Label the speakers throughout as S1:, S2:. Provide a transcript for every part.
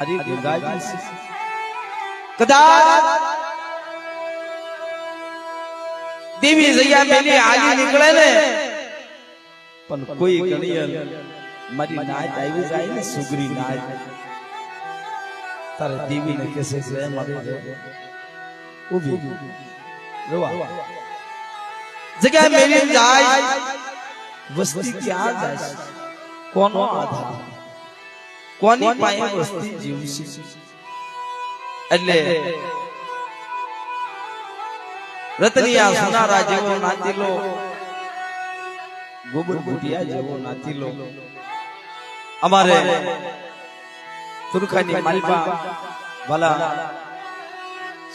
S1: અરે ગંગાજી કદાચ દેવી જગ્યા મેલી આલી નીકળે ને પણ કોઈ ગણિયલ મારી નાચ આવી જાય ને સુગરી નાચ તારે દેવી ને કેસે છે મારી ઊભી રવા જગ્યા મેલી જાય વસ્તી ક્યાં જાય કોનો આધાર કોની પાસે વસ્તી જીવશે એટલે રતનિયા સુનારા જેવો નાતીલો ગોબર ભુટિયા જેવો નાતીલો અમારે તુરખાની માલપા ભલા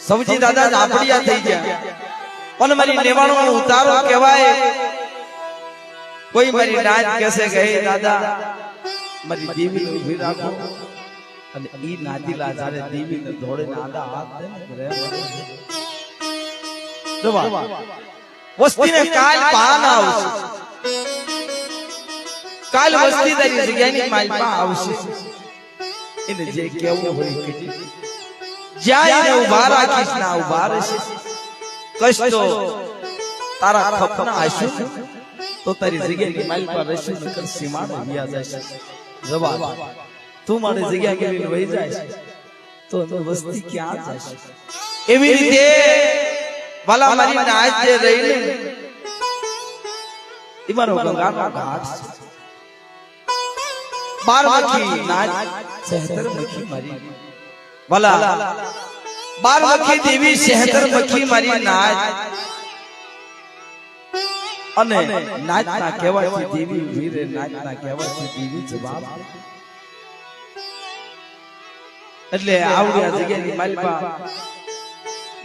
S1: સૌજી દાદા ઝાપડિયા થઈ ગયા પણ મારી નેવાણો ઉતારો કહેવાય કોઈ મારી નાચ કેસે ગઈ દાદા મારી દેવી ઉભી રાખો અને ઈ નાદીલા જારે દેવી ને ધોળે નાદા હાથ દે ને કરે દવા વસ્તીને કાલ પાન આવશે કાલ વસ્તી તારી જગ્યાની માલપા આવશે એને જે કેવું હોય કે જ્યાં એને ઉભા રાખીશ ના ઉભા રહેશે કષ્ટો તારા ખપના હશે તો તારી જગ્યાની માલપા રહેશે નકર સીમાડે વ્યા જશે જવાબ તું મારી જગ્યા કેવી વહી જાય તો વસ્તી ક્યાં જશે એવી રીતે વાલા મારી નાચ જે રહી ને ઈમારો ગંગાનો ઘાટ છે 12 મખી નાચ 76 મખી મારી વાલા 12 મખી દેવી 76 મખી મારી નાચ અને નાચના કહેવાથી દેવી વીરે નાચના કહેવાથી દેવી જવાબ એટલે આવડિયા જગ્યાની માલપા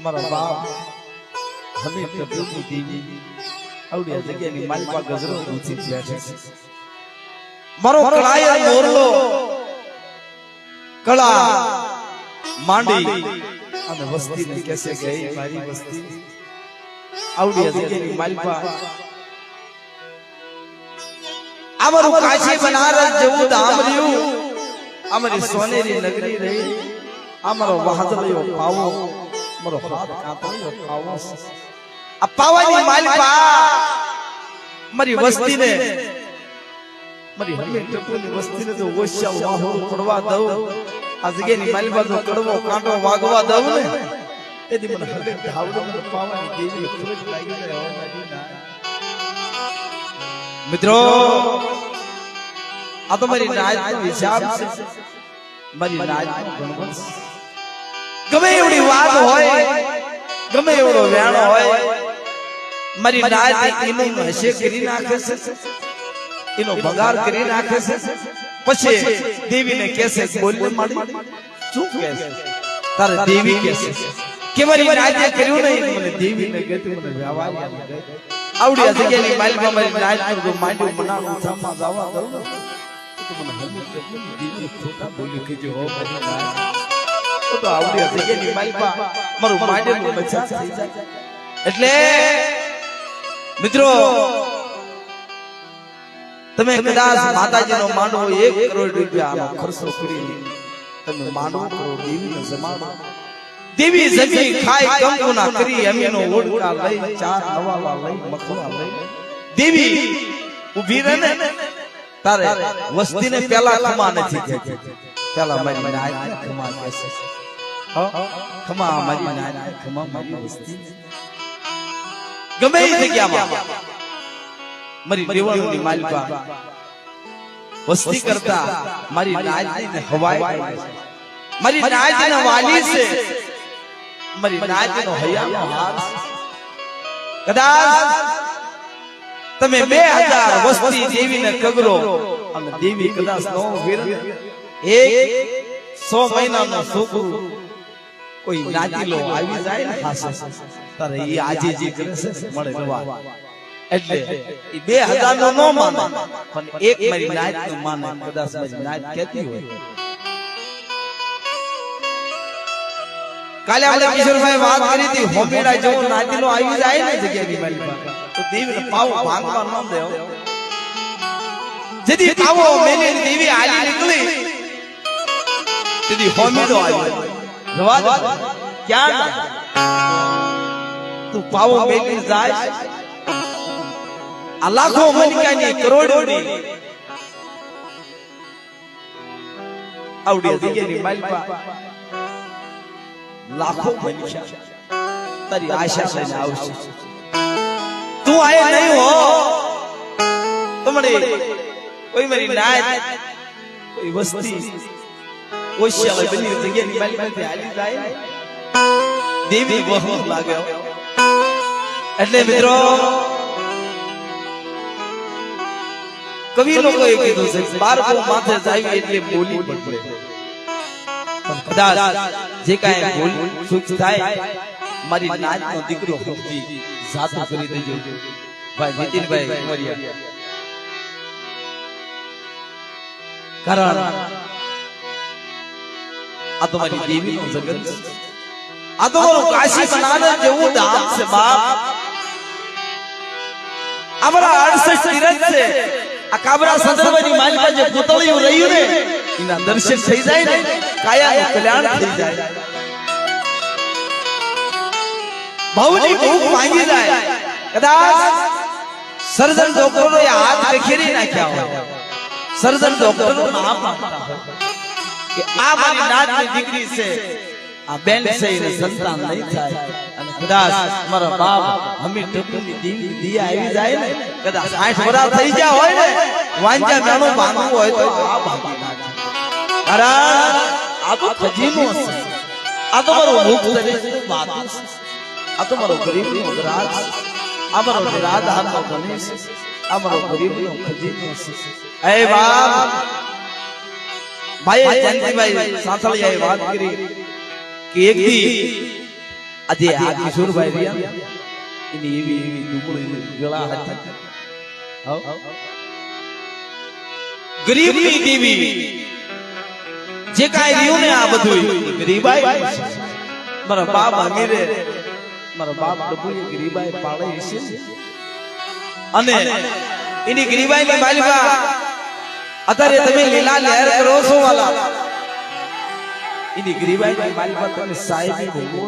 S1: મારા બાપ હમે પ્રભુની દેવી આવડિયા જગ્યાની માલપા ગજરો ઊંચી બેઠે છે મારો કળાય મોરલો કળા માંડી અને વસ્તીને કેસે ગઈ મારી વસ્તી આવડિયા જગ્યાની માલપા અમારું કાશી બનારસ જેવું ધામ રહ્યું અમારી સોનેરી નગરી રહી અમારો વાદળિયો પાવો મારો હાથ કાપડ્યો પાવો આ પાવાની માલપા મારી વસ્તીને મારી હમે ટપુની વસ્તીને જો ઓછા વાહો પડવા દઉં આ જગ્યાની માલપા જો કડવો કાંટો વાગવા દઉં ને એથી મને હમે ધાવડો પાવાની દેવી ખોજ લાગી જાય મિત્રો આ તો મારી નાચનો હિસાબ છે મારી નાચનો ગણવંશ ગમે એવડી વાત હોય ગમે એવડો વ્યાણો હોય મારી નાચ એનો હશે કરી નાખે છે એનો ભગાર કરી નાખે છે પછી દેવીને કહેશે બોલને માડી શું કહેશે તારે દેવી કહેશે કે મારી નાચે કર્યું નહીં મને દેવીને કહેતી મને વ્યવહાર આવડી જગ્યાની માલપા મારી નાચ જો માંડ્યું મનાનું થામા જાવા દઉં તો મને હમે પ્રભુની દેવી ખોટા બોલી કે જો હો મારી નાચ તો આવડી જગ્યાની માલપા મારું માંડેલું મજા થઈ જાય એટલે મિત્રો તમે કદાચ માતાજીનો માંડવો 1 કરોડ રૂપિયાનો ખર્ચો કરી તમે માંડવો કરો દેવીને જમાડો દેવી જમી ખાઈ કંકુના કરી અમીનો ઓડકા લઈ ચાર નવાવા લઈ મખવા લઈ દેવી ઊભી રહે ને તારે વસ્તીને પેલા ખમા નથી કહેતી પેલા મારી નાચ ખમા કહેશે ખમા મારી નાચ ખમા મારી વસ્તી ગમે એ જગ્યામાં મારી દેવાળુની માલપા વસ્તી કરતા મારી નાચને હવાય મારી નાચને વાલી છે મારી નાચનો હયાનો હાર કદાચ તમે 2000 વસ્તી દેવીને કગરો અને દેવી કદાચ નો વીર એક 100 મહિનાનો છોકરો કોઈ નાચીલો આવી જાય ને ખાસ તારે ઈ આજે જે કરે છે મળે નવા એટલે ઈ 2000 નો નો માને પણ એક મારી નાચ નું માને કદાચ મારી નાચ કહેતી હોય કાલે આપણે કિશોરભાઈ વાત કરી હતી હોમેડા જેવો નાચીલો આવી જાય ને જગ્યાની માલપા તો દેવીને પાવો ભાંગવા ન દેવો જેથી પાવો મેલી દેવી આલી નીકળી તેથી હોમીડો આવ્યો રવા દે ક્યાં તું પાવો મેલી જાય આ લાખો મનિકાની કરોડોની આવડી જગ્યાની માલપા લાખો મનિકા તારી આશા લઈને આવશે તું આયે નહીં હો તમને કોઈ મારી નાત કોઈ વસ્તી ઓશિયાળ બની જગ્યાની માલપાથી હાલી જાય દેવી બહુ લાગે એટલે મિત્રો કવિ લોકોએ કીધું છે બાળકો માથે જાય એટલે બોલી પડે કદાચ જે કાંઈ ભૂલ ચૂક થાય મારી નાતનો દીકરો સમજી જાતો કરી દેજો ભાઈ નીતિનભાઈ કુંવરિયા કારણ આ તો મારી દેવીનો જગત આ તો કાશી બનાને જેવું ધામ છે બાપ અમારા 68 તીરથ છે આ કાબરા સંદર્ભની માલપા જે પૂતળિયું રહ્યું ને એના દર્શન થઈ જાય ને કાયાનું કલ્યાણ થઈ જાય ભવની ભૂખ માંગી જાય કદાચ સર્જન ડોક્ટરોએ હાથ વિખેરી નાખ્યા હોય સર્જન ડોક્ટરો નામ આપતા હોય કે આ મારી નાતની દીકરી છે આ બેન છે એને સંતાન નહીં થાય અને કદાચ મારા બાપ હમી ટપુની દીવી દિયા આવી જાય ને કદાચ 60 વર્ષ થઈ ગયા હોય ને વાંજા મેણું ભાંગવું હોય તો આ ભાગી નાખે કારણ આ તો ખજીનો છે આ તો મારો મુખ તરીકે વાત છે આ તો મારો ગરીબનો રાજ આ મારો નિરાધારનો ગણેશ આ મારો ગરીબનો ખજીનો છે એ બાપ ભાઈ જયંતિભાઈ સાંથળિયાએ વાત કરી કે એક દી આજે આ કિશોરભાઈ રહ્યા એની એવી દુબળી ગળા હતી ગરીબની દેવી જે કાંઈ રહ્યું ને આ બધું ગરીબાઈ મારા બાપ અમીરે મારા બાપ ડબુએ ગરીબાઈ પાળે છે અને એની ગરીબાઈની માલિકા અત્યારે તમે લીલા લહેર કરો છો વાલા એની ગરીબાઈની માલિકા તમે સાહેબી ભોગવો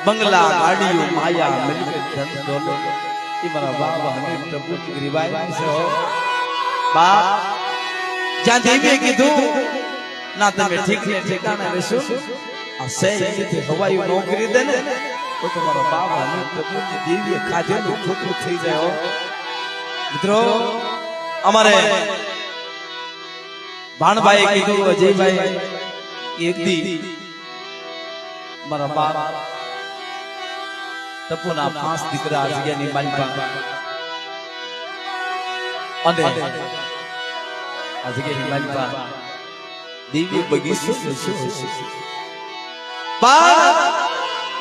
S1: બંગલા ગાડીઓ માયા મિલકત ધન દોલત એ મારા બાપ હમીર ડબુની ગરીબાઈ છે હો બાપ જ્યાં દેવીએ કીધું ના તમે ઠીક ને ઠેકાણે રહેશો આ સહી હવાઈ નોકરી દે ને તો તમારો બાપ હમીર ડબુની દેવીએ ખાધેલું ખોટું થઈ જાય હો મિત્રો અમારે ભાણભાઈ કીધું અજયભાઈ એક દી મારા બાપ ટપુના 5 દીકરા જગ્યાની માલિકા અને આ જગ્યાની માલિકા દેવી બગીચો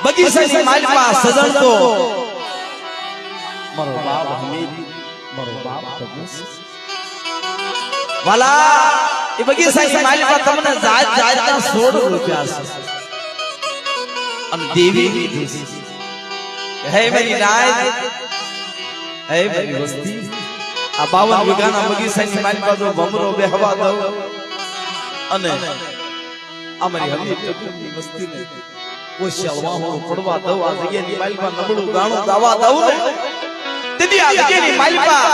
S1: બગીચાની માલિકા સજણતો મારો બાપ હમીર મારો બાપ ટપુ વાલા એ બગીચાની માલિકા તમને જાત જાતના 16 રૂપિયા છે અને દેવી હે મારી નાય હે મારી વસ્તી આ 52 વીઘાના બગીચાની માલિકા જો ભમરો બેહવા દઉં અને અમારી હમીર ટપુની વસ્તીને ઓશિયાળમાં પડવા દઉં આ જગ્યાની માલિકા નબળું ગાણું ગાવા દઉં ને તેથી આ જગ્યાની માલિકા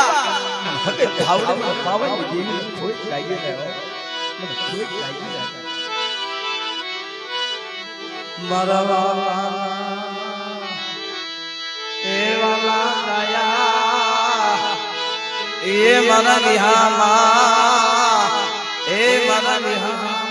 S1: હકે ધાવડીમાં પાવનની દેવીને ખોટ લાગી જાય મને ખોટ લાગી જાય મારા વાલા એ વાલા દયા એ મારા વિહામાં એ મારા વિહામાં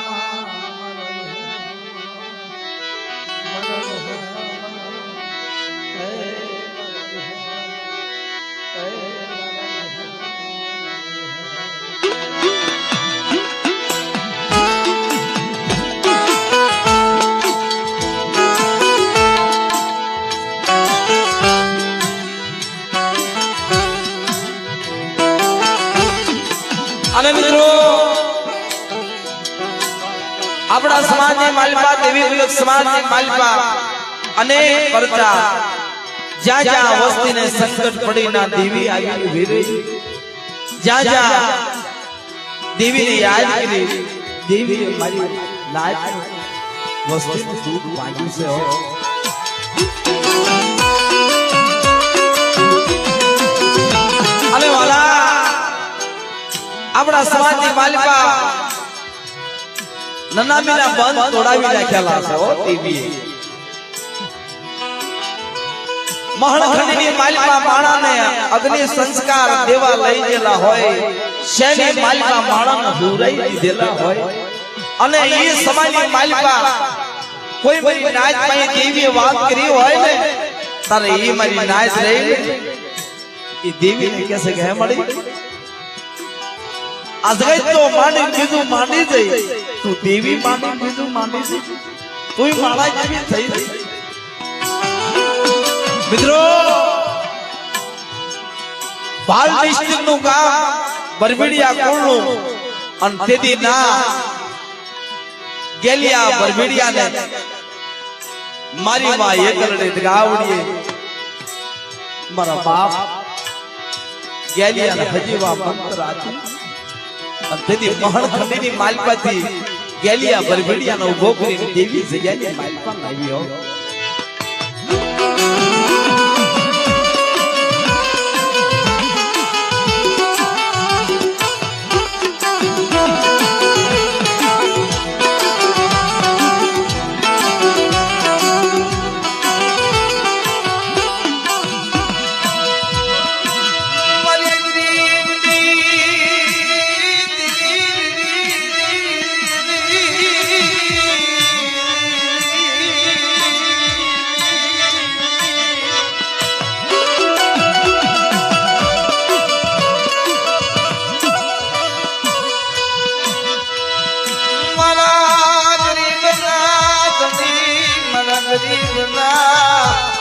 S1: અને મિત્રો આપણા સમાજની માલિકા દેવી વિલક સમાજની માલિકા અનેક પરચા જ્યાં જ્યાં વસ્તીને સંકટ પડીના દેવી આવી વીરે જ્યાં જ્યાં દેવીને યાદ કરી દેવીએ મારી નાચ વસ્તીનું દૂધ માંગ્યું છે હો. અને વાલા આપણા સમાજની માલિકા નનામીના બંધ તોડાવી નાખ્યા છે હો. ટીવી મહણખંડની માલિકા માણાને અગ્નિ સંસ્કાર દેવા લઈ ગયેલા હોય, શેની માલિકા માણાને હુરાઈ દીધેલા હોય, અને એ સમાજની માલિકા કોઈ મારી નાચ પાસે દેવીએ વાત કરી હોય ને તારે એ મારી નાચ રહી એ દેવીને કહેશે કે હે મળી આ જગત તો માંડી બીજું માંડી જઈ, તું દેવી માંડી બીજું માંડી જઈ, તું માળા જેવી થઈ જઈ. મિત્રો ભાલ ડિસ્ટ્રિક્ટ નું ગામ બરબીડિયા કુળનું અને તેથી ના ગેલિયા બરબીડિયા ને મારી માં એકરડે ગાવડીએ મારા બાપ ગેલિયા ને હજીવા મંત્ર આતી અને તેથી મહણખંડીની માલપાથી ગેલિયા બરબીડિયા નો ઉભો કરીને દેવી જગ્યાની માલપા લાવી હો.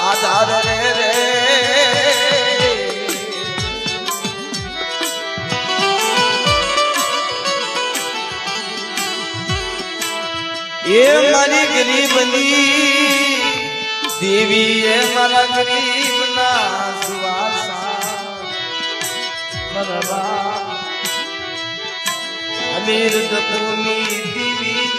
S1: આધાર રે રે એ મારી ગરીબની દેવી એ મારા ગરીબના સુવાસા બરબા અમીર દપુની દેવી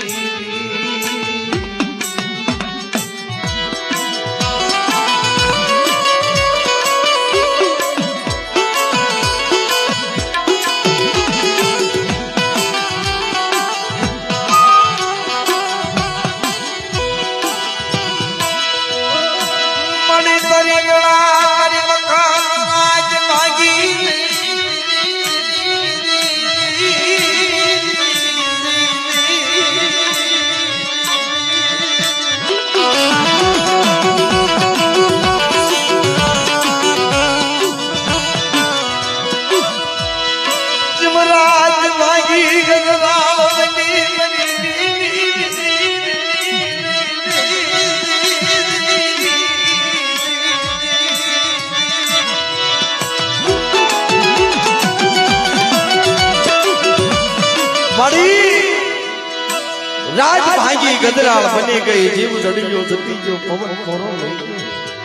S1: રાજ ભાગી ગદરાળ બની ગઈ, જીવ ચડી ગયો જતી ગયો પવન કોરો લઈ ગયો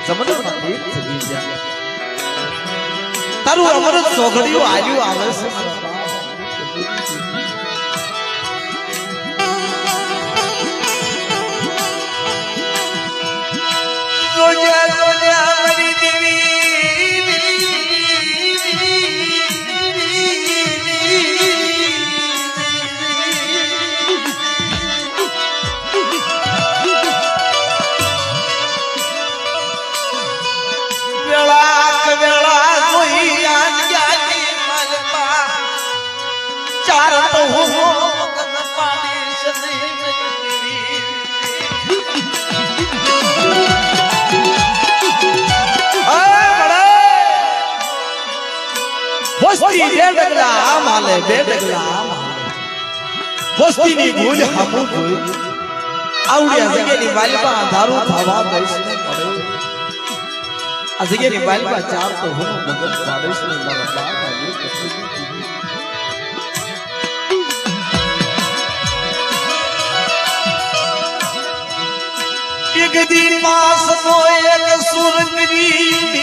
S1: સમનમાં એક ચડી ગયા. તારું અમૃત સોગડિયું આલ્યું આવે છે. જોજા જોજા મારી દેવી વસ્તી બે ડગલા આમ હાલે, બે ડગલા આમ હાલે, વસ્તીની ભૂલ હામું જોઈ આવડ્યા જગ્યાની માલિકા ધારું થવા દઈશ ને પડે આ જગ્યાની માલિકા ચાર તો હું મગજ પાડીશ ને મારા બાપ આવી એક દી માસ નો એક સુરગરી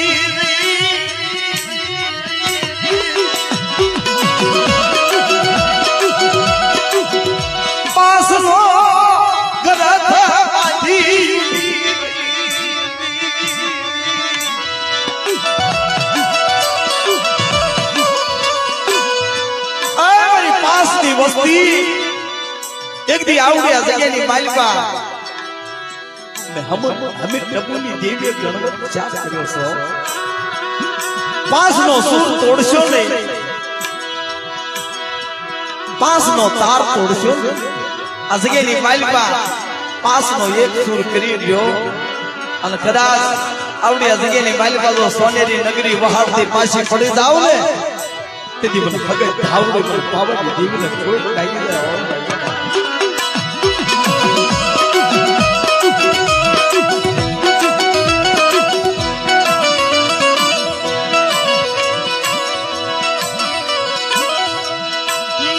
S1: પાસનો એક દી આવડ્યા જગ્યાની માલિકા અમે ટપુની દેવીએ ગણગણ જાપ કર્યો છો પાંચનો સૂર તોડશો નહીં પાંચનો તાર તોડશો આ જગ્યાની માલિકા પાંચનો એક સૂર કરી લ્યો અને કદાચ આવડ્યા જગ્યાની માલિકા જો સોનેરી નગરી વહાડતી પાછી પડી જાવ ને તેથી મને ભગત ધાવડે પર પાવનની દેવીને કોઈ લાગી જાય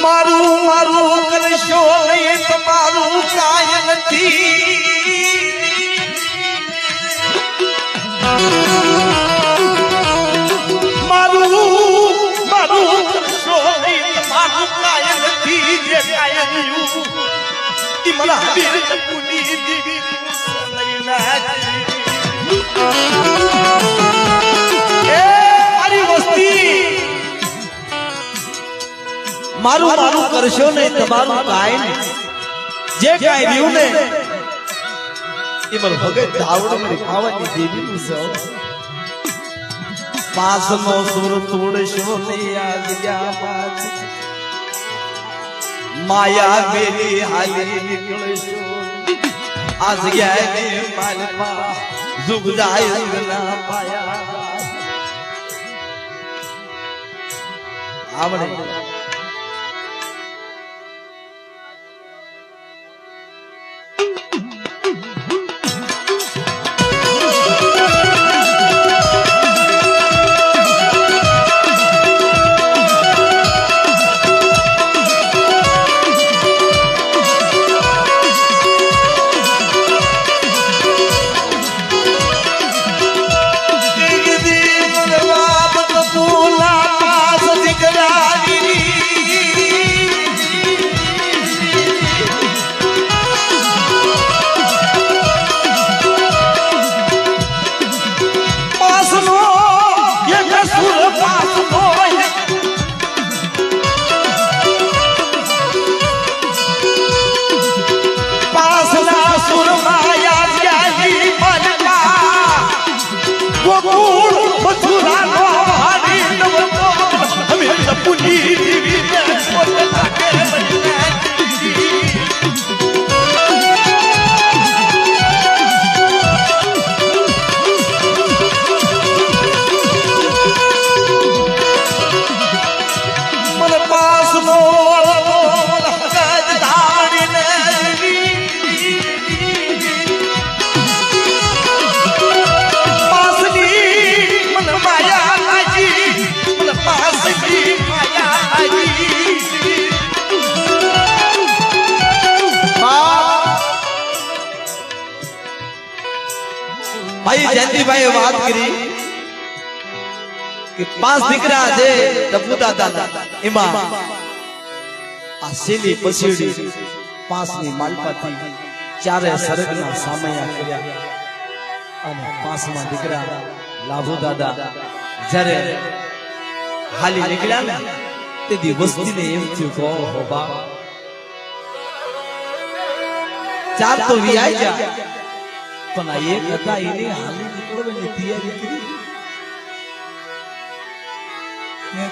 S1: મારું મારું કરશો નહીં તમારું કાય નથી મારું મારું કરશો નહીં તમારું કાય નથી જે કાય રહ્યું ઈ મને હબીર ટપુની દેવી લઈ નાખી એ મારી વસ્તી મારું મારું કરશો ને તમારું કાય ને જે કાય રહ્યું ને એ મારું ભગત ધાવડ મારી પાવનની દેવીનું છે પાંચનો સુર તોડશો ને આજ ગયા પાછ માયા મેરી હાલી નીકળશો આજ ગયા ને માલપા જુગ જાય ના પાયા આવડે ભાઈ જયંતિભાઈ વાત કરી કે પાંચ દીકરા છે ટપુ દાદા એમાં આ શેલી પછીડી પાંચની માલપાથી ચારે સરગના સામયા કર્યા અને પાંચમા દીકરા લાભુ દાદા જ્યારે હાલી નીકળ્યા ને તેથી વસ્તીને એમ થયું કહો હો બાપ ચાર તો વિયાઈ ગયા પણ આ એક હતા એને હાલી નીકળવાની તૈયારી કરી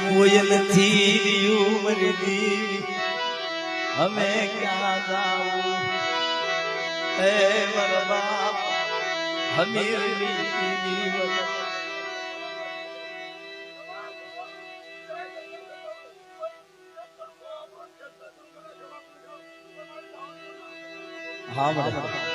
S1: કોઈ નથી રહ્યું મરી દેવી અમે ક્યાં જાવું હે મારા બાપ હમીરની હા બરાબર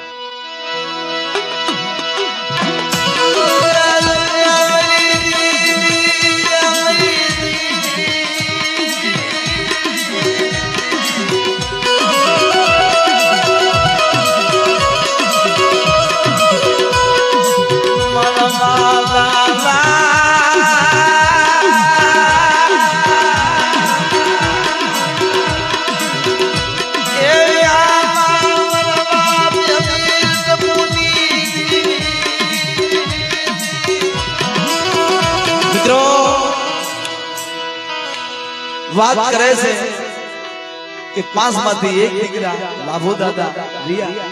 S1: વાત કરે છે કે 5 માંથી એક દીકરા લાભો દાદા રિયા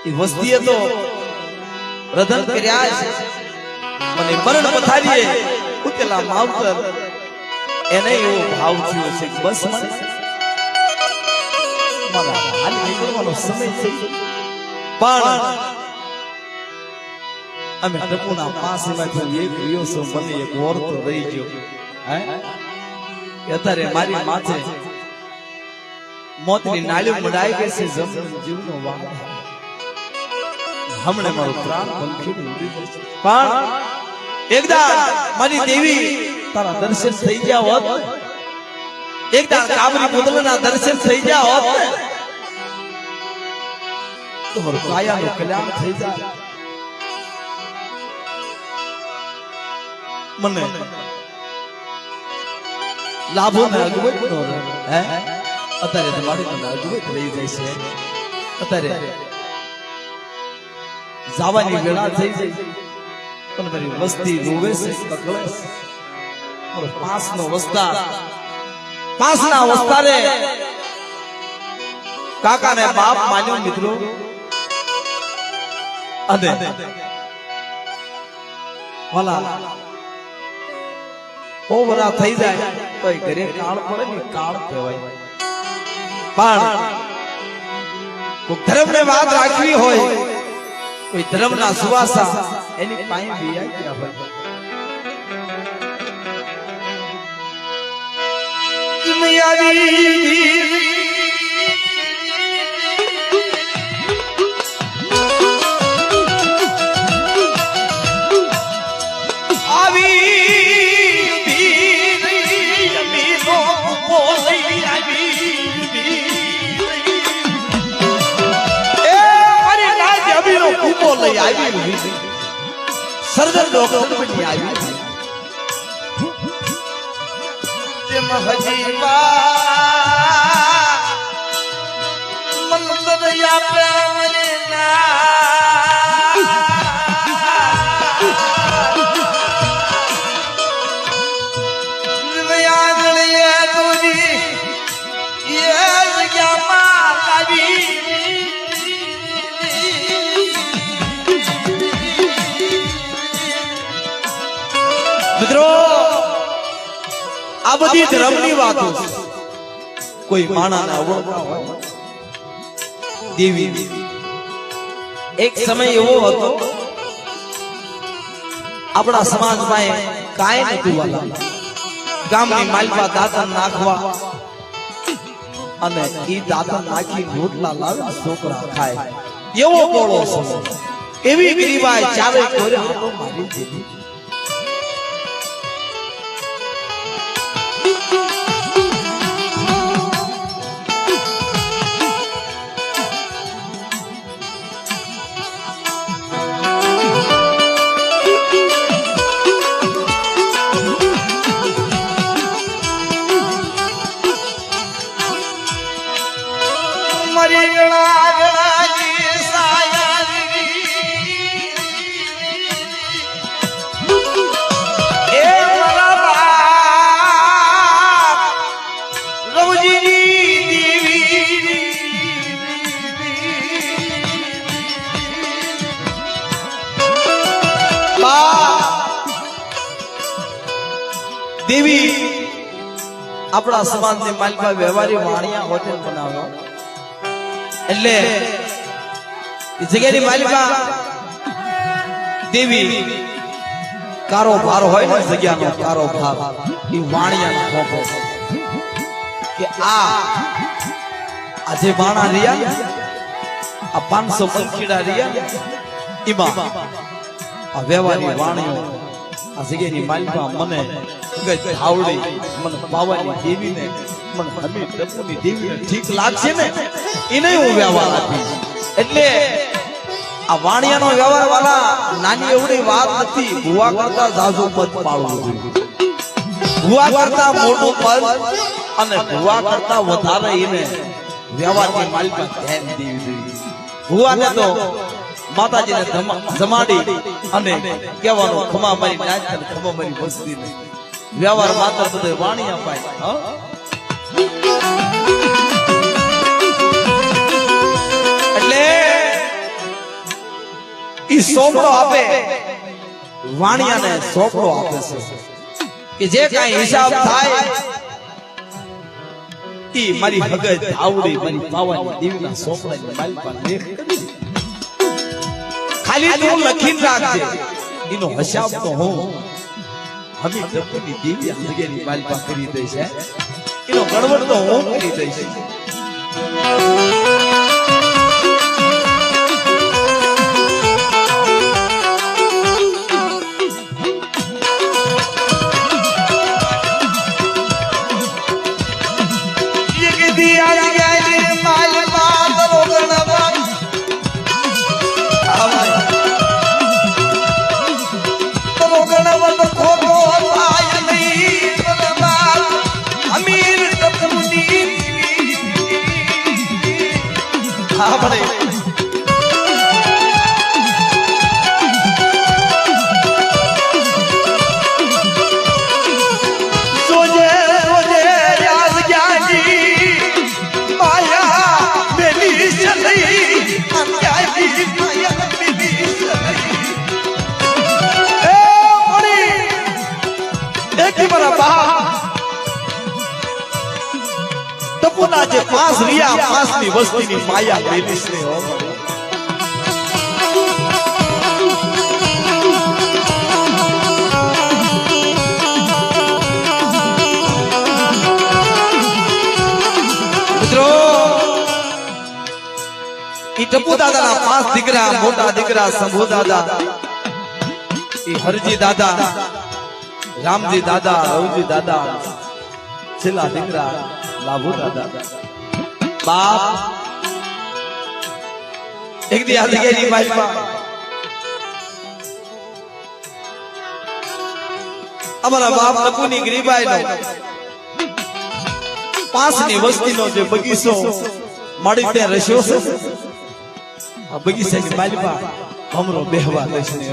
S1: એ વસ્તીએ તો રધન કર્યા છે મને મરણ પથારીએ ઉતેલા માવતર એને એવો ભાવ થયો છે કે બસ મારા હાલ નીકળવાનો સમય છે પણ અમે ટપુના પાસેમાંથી એક રહ્યો છો મને એક ઓર તો રહી ગયો હે અત્યારે મારી માથે મોતની નાળી મડાઈ ગઈ છે જમન જીવનો વાળ હમણે મારું પ્રાણ પંખી ઉડી જશે પણ એકદા મારી દેવી તારા દર્શન થઈ ગયા હોત એકદા કાબરી પુતળાના દર્શન થઈ ગયા હોત તો મારું કાયાનું કલ્યાણ થઈ જાય મને લાભો ને અગવત નો હે અત્યારે તમારી મને અગવત લઈ જાય છે અત્યારે જાવાની વેળા થઈ જાય પણ મારી વસ્તી રોવે છે કકળે છે મારો પાંચના વસ્તારે કાકાને બાપ માન્યો મિત્રો અને વાલા ઓવરા થઈ જાય તો એ ઘરે કાળ પડે ને કાળ કહેવાય પણ કોઈ ધર્મને વાત રાખવી હોય કોઈ ધર્મના સુવાસા એની પાસે બિયા ગયા હોય લઈ આવી સર્જન ડોક્ટર બની આવી જે મહજીવા મંદર આપે મિત્રો આ બધી ધર્મની વાતો કોઈ માણાને અવળતા હોય દેવી એક સમય એવો હતો આપણા સમાજમાં કાંઈ નતું વાલા ગામની માલપા દાંતન નાખવા અને ઈ દાંતન નાખી રોટલા લાવે છોકરા ખાય એવો કોળો સમય એવી ગરીબાઈ ચારે કોરે આટો મારી દીધી દેવી આપણા સમાજની માલપા વ્યવહારી વાણિયા હોટેલ બનાવ્યો એટલે એ જગ્યાની માલિકા દેવી કારોબાર હોય ને જગ્યાનો કારોબાર એ વાણિયાનો ખોખો કે આ જે બાણા રહ્યા આ 500 પંખીડા રહ્યા એમાં આ વ્યવહારી વાણિયો આ જગ્યાની માલિકા મને આવડે મને પાવાની દેવીને મને હમી ટપુની દેવીને ઠીક લાગશે ને એને હું વ્યવહાર આપીશ એટલે આ વાણિયાનો વ્યવહાર વાલા નાની એવડી વાત નથી ભુવા કરતા જાજુ પદ પાડવું જોઈએ ભુવા કરતા મોટું પદ અને ભુવા કરતા વધારે એને વ્યવહારની માલિકા ધ્યાન દેવી જોઈએ ભુવાને તો માતાજીને જમાડી અને કહેવાનું ખમા મારી નાચ અને ખમા મારી વસ્તી ને વ્યવહાર માત્ર બધે વાણિયા પાય ઈ સોપડો આપે વાણિયાને સોપડો આપે છે કે જે કાંઈ હિસાબ થાય ઈ મારી હગજ આવડી મારી પાવાની દેવીના સોપડાની મારી પાસે લેખ કરી ખાલી તું લખીને રાખજે એનો હિસાબ તો હું હમી ટપુની દેવી હગેની મારી પાસે કરી દઈશ એનો ગણવટ તો હું કરી દઈશ ટપુના જે 5 રિયા 5 ની વસ્તીની માયા લેલીશ ને હો મિત્રો ઈ ટપુ દાદાના 5 દીકરા મોટા દીકરા શંભુ દાદા ઈ હરજી દાદા રામજી દાદા રવજી દાદા છેલ્લા દીકરા લાભુ દાદા બાપ એક દી આ જગ્યાની બાજુમાં અમારા બાપ ટપુની ગરીબાઈનો 5 ની વસ્તીનો જે બગીચો મળી ત્યાં રસ્યો છે આ બગીચાની બાજુમાં ભમરો બેહવા દઈશ ને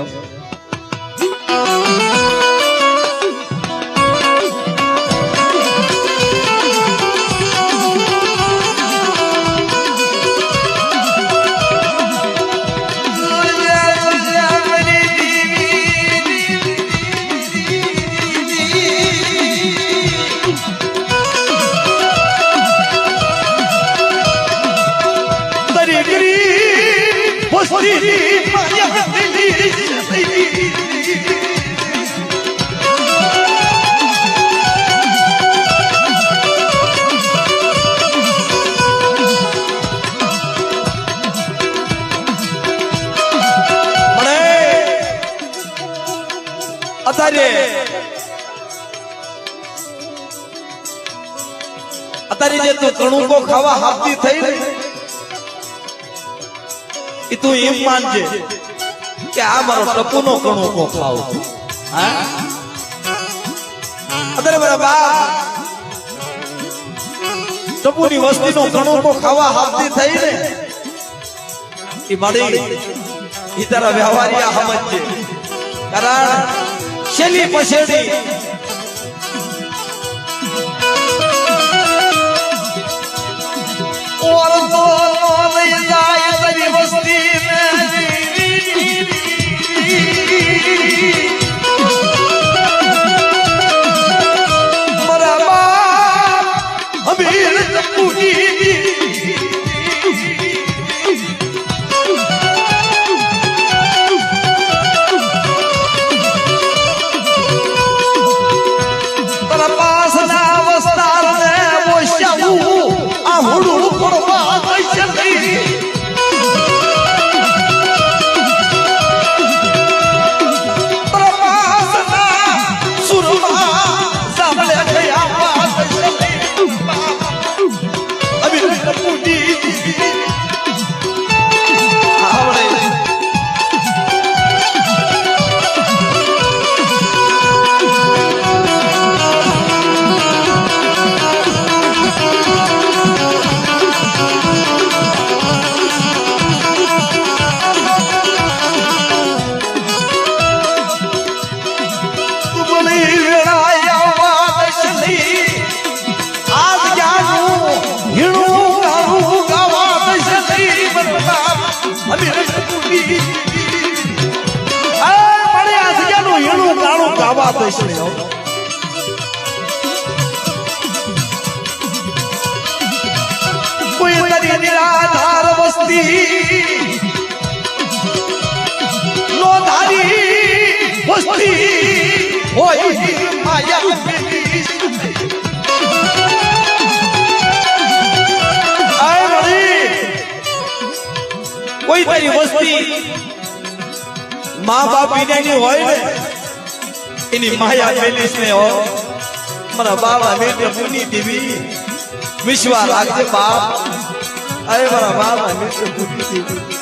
S1: અત્યારે જે તું કણુકો ખાવા હાથથી થઈ ને એ તું એમ માનજે કે આ મારો ટપુનો કણુકો ખાવ હા અત્યારે મારા બાપ ટપુની વસ્તીનો કણુકો ખાવા હાથથી થઈ ને એ મારી ઈ તારા વ્યવહારિયા સમજજે કારણ શેલી પછેડી ઓરતો લઈ જાય તારી વસ્તી મારા બાપ અમીર ટપુની આ હુડું પડવા દઈશ વસ્તી નો ધારી વસ્તી હોય માયા કોઈ તારી વસ્તી મા બાપ વિનાની હોય ને એની માયા પેલીસ ને હો મારા બાબા મેં મુનિ દેવી વિશ્વા રાખજે બાપ અરે મારા બાબા મેં મુનિ દેવી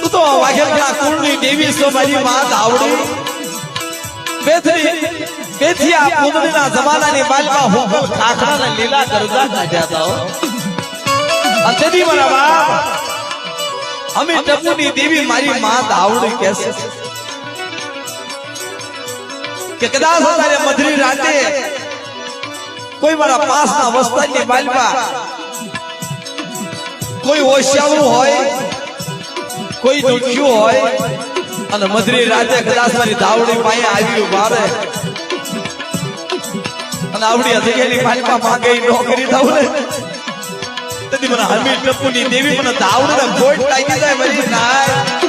S1: તું તો વાઘેલા કુળની દેવી છો મારી માં ધાવડી બેથી આ પૂતળીના જમાનાની બાલમાં હુકમ ખાખરાના લીલા દરજા કાઢ્યા હતા અંતેથી મારા બાપ અમે ટપુની દેવી મારી માં ધાવડી કહેશે કે કદાચ તારે મધરી રાતે કોઈ મારા પાસના વસ્તાની બાલમાં કોઈ હોશિયારું હોય કોઈ દુખ્યું હોય અને મધરી રાતે કદાચ મારી ધાવડી પાસે આવી ઉભા રહે અને આવડી હથેળીની પાલમાં માંગે નોકરી થાવ ને તેથી મને હમી ટપુની દેવી મને ધાવડીને ગોટ લાગી જાય મારી નાય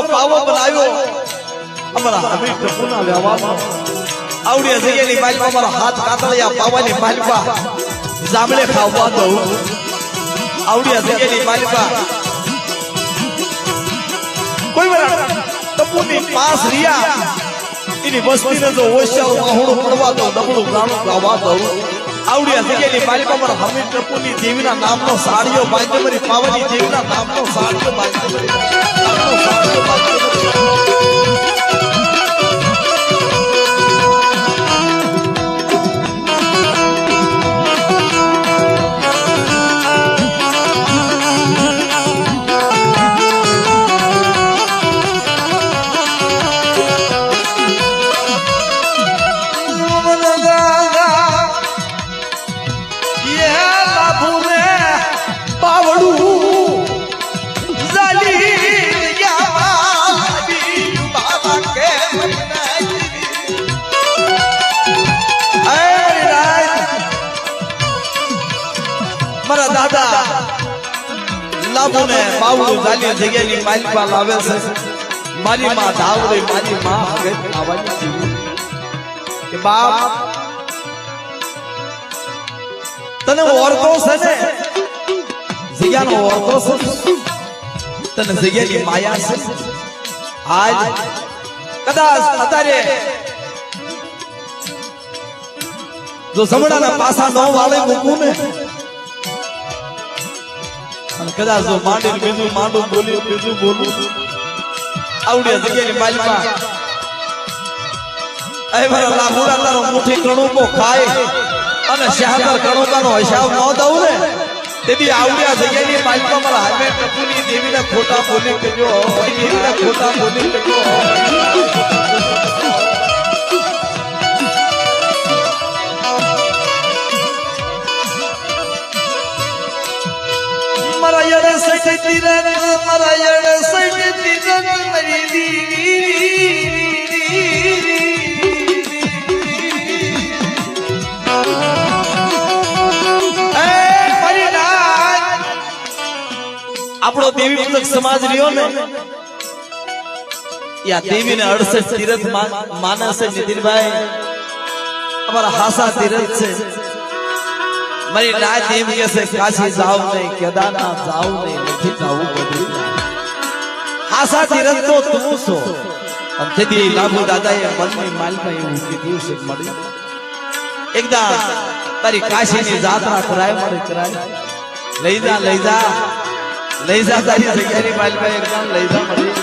S1: પાવો બનાવ્યો અમારા હમી ટપુના વ્યવહારમાં આવડી હથેળીની પાલમાં મારો હાથ કાતળિયા પાવાની પાલમાં જામલે ખાવા દઉં આવડી હથેળીની પાલમાં કોઈ વાર ટપુની પાસ રિયા એની વસ્તીને જો ઓછાનું આહુડું પડવા દઉં ડબડું ગાણું ગાવા દઉં આવડી હથેળીની પાલમાં મારા હમી ટપુની દેવીના નામનો સાડીઓ બાંધ્યો મારી પાવાની દેવીના નામનો સાડીઓ બાંધ્યો મારી મારા દાદા લાભુને બાવળું જાલી જગ્યાની માલપા લાવે છે મારી માં ધાવડી મારી માં હવે આવવાની કે બાપ તને ઓરતો છે ને જગ્યાનો ઓરતો છે તને જગ્યાની માયા છે આજ કદાચ અત્યારે જો સમડાના પાસા નો વાળે મૂકું ને કદાચ જો માંડી બીજું માંડું બોલી બીજું બોલું આવડી જગ્યાની માલમાં એ મારા લાભુડા તારો મુઠ્ઠી કણુકો ખાય અને શાહર કણોતાનો હિસાબ ન દઉં ને તેથી આવડ્યા જગ્યાની માલિકા મારા હામે ટપુની દેવીના ખોટા બોલી કજો દેવીના ખોટા બોલી કજો મારા યડે સૈતે તીરન મારા યડે સૈતે તીરન મારી દીવી આપણો દેવી પૂજક સમાજ રહ્યો ને યા દેવીને 68 તીરથ માનસ છે નીતિનભાઈ અમારા હાસા તીરથ છે મારી નાત એમ કે છે કાશી જાવ નહીં કેદારનાથ જાવ નહીં નથી જાવું બધું હાસા તીરથ તો તું છો અને તેથી લાભુ દાદાએ મનની માલમાં એવું કીધું છે મળી એકદા તારી કાશીની જાત્રા કરાય મારી કરાય લઈ જા તારી જગ્યાની માલમાં એકદમ લઈ જા મળી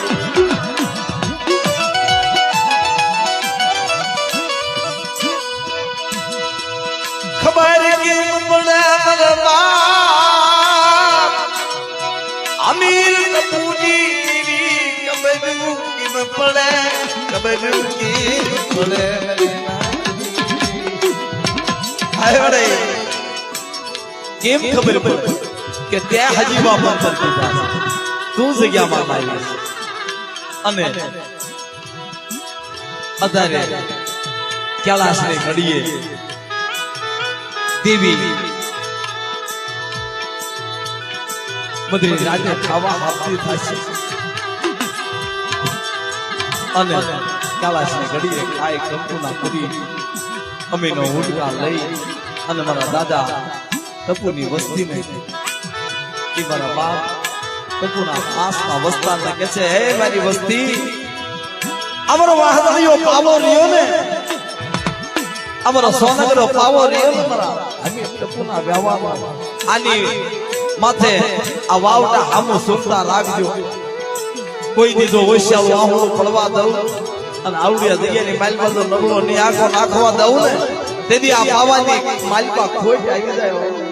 S1: ખબર કેમ પડે મારા બાપ અમીર ટપુની દેવી ખબર કેમ પડે ખબર કેમ પડે હાય વડે કેમ ખબર પડે કે ત્યાં હજી બાપા કરતી પાસે તું જગ્યામાં આવી અને અત્યારે કૈલાસની ઘડીએ દેવી બધી રાતે ખાવા આપતી થશે અને કૈલાસની ઘડીએ ખાય કંકુના પૂરી અમીનો ઉડકા લઈ અને મારા દાદા ટપુની વસ્તીને એ મારા બાપ ટપુના પાસમાં વસ્તાને કહે છે હે મારી વસ્તી અમારો વાહદરિયો પાવો રહ્યો ને અમારો સોનગરો પાવો રહ્યો ને મારા અમે ટપુના વ્યવહારમાં આની માથે આ વાવટા હામો સુરતા રાખજો કોઈ દીધો હોશિયાર વાહુડો પડવા દઉં અને આવડિયા જગ્યાની માલમાં તો નબળો ની આંખો નાખવા દઉં ને તેથી આ પાવાની માલમાં ખોટ આવી જાય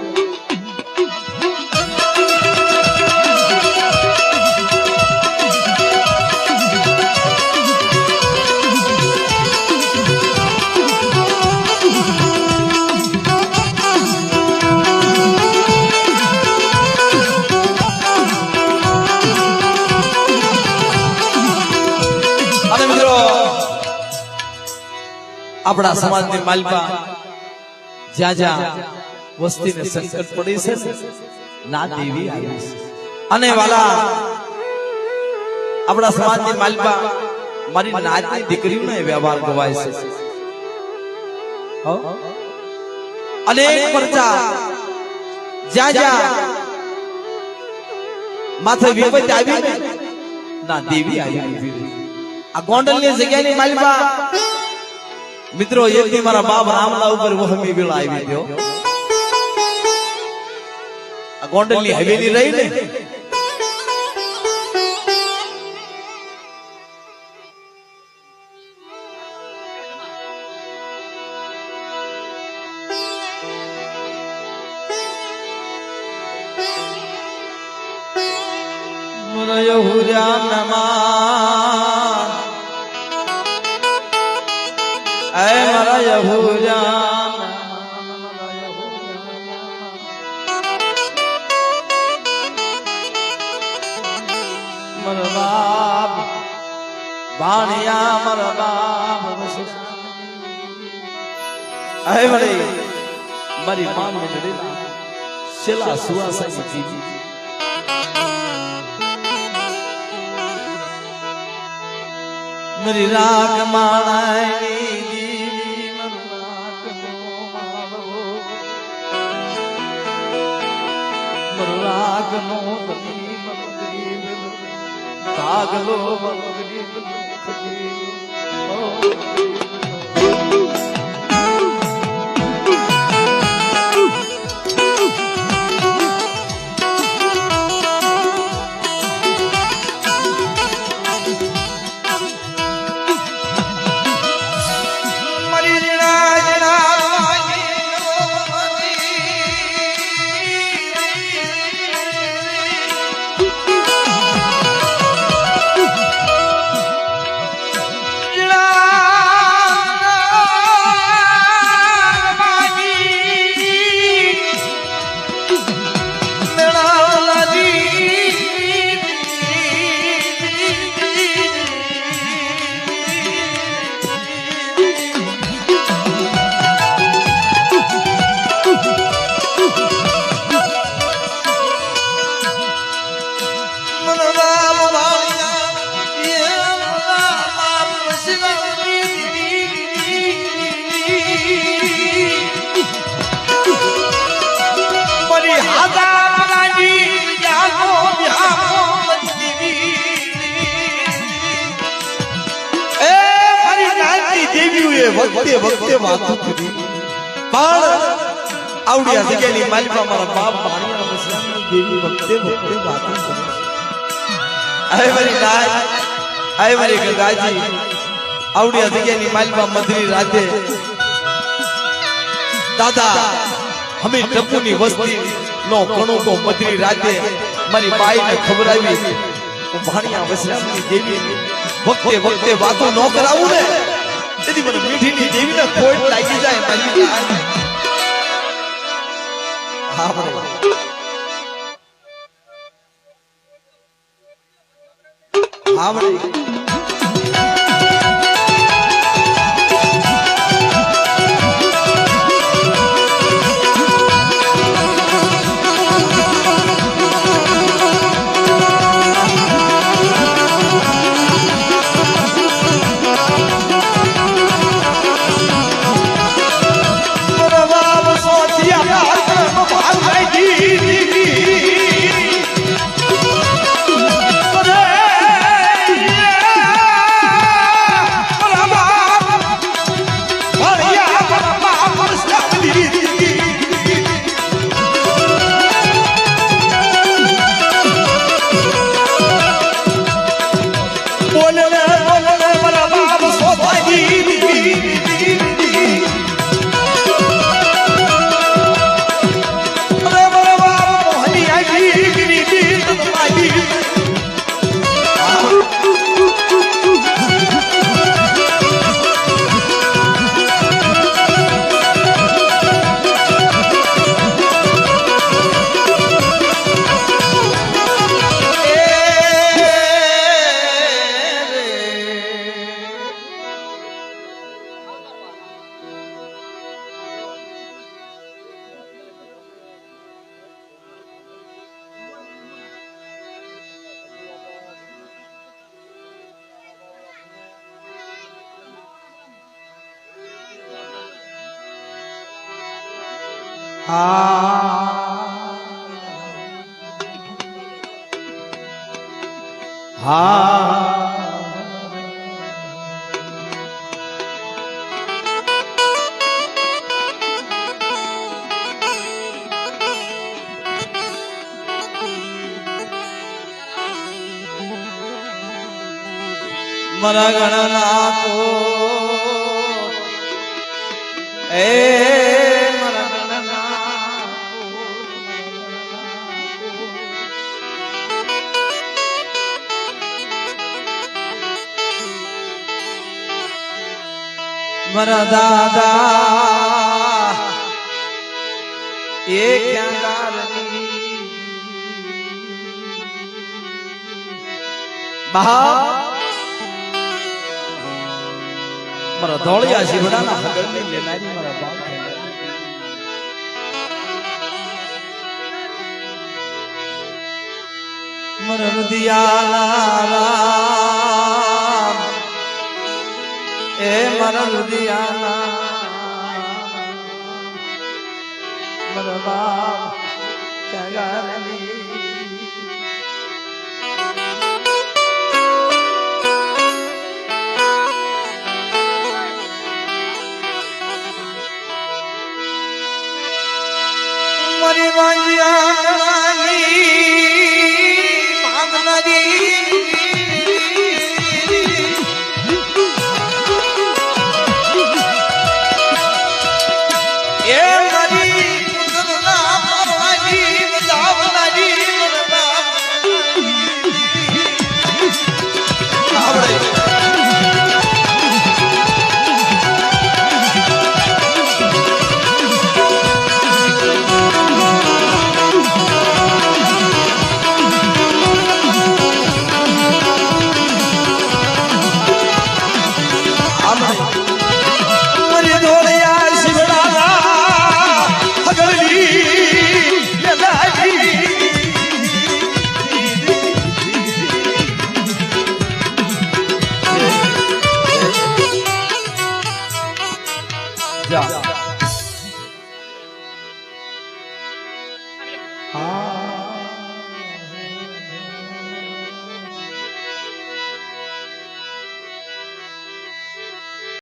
S1: આપણા સમાજની માલપા જ્યાં જ્યાં વસ્તીને સંકટ પડી છે ના દેવી આવી છે અને વાલા આપણા સમાજની માલપા મારી નાતની દીકરીઓને વ્યવહાર ગવાય છે અનેક પરચા જ્યાં જ્યાં માથે વિપત આવી ના દેવી આવી આ ગોંડલની જગ્યાની માલપા મિત્રો એક દી મારા બાપ રામલા ઉપર વહમી વેળા આવી ગયો આ ગોંડલની હવેલી રહી ને મરા યહુરા નમા ऐ मरा यहूजा मरा बाप बाणिया मरा बाप ऐ मरे मरी मां में डरेला शिला सुवासा की मेरी राग माणाई रागनो गरीब कागलो गरीब વખતે વખતે વાતો કરી પણ આવડી આ જગ્યાની માલિકા મારા બાપ ભાણિયા વસરામની દેવી વખતે વખતે વાતો કરે આય મારી ગાય આય મારી ગંગાજી આવડી આ જગ્યાની માલિકા મધરી રાતે દાદા અમે ટપુની વસ્તી નો કણો કો મધરી રાતે મારી બાઈને ખબર આવી હું ભાણિયા વસરામની દેવી વખતે વખતે વાતો ન કરાવું ને તેથી મને મીઠીની દેવીને ખોટ લાગી જાય મારી ગાય હા ભાઈ મરા ગણના તો એ મરા ગણના મરા દાદા એ ક્યાં ગાલની બહા મારા ધોળિયા શિવડાના હગલની લેનારી મારા બાપ મારા રુદિયાના રામ એ મારા રુદિયાના મારા બાપ ચગારની મારી વાંજિયાની ભાગનારી એ મારી કુદરના પરવાની બજાવનારી આવડે જા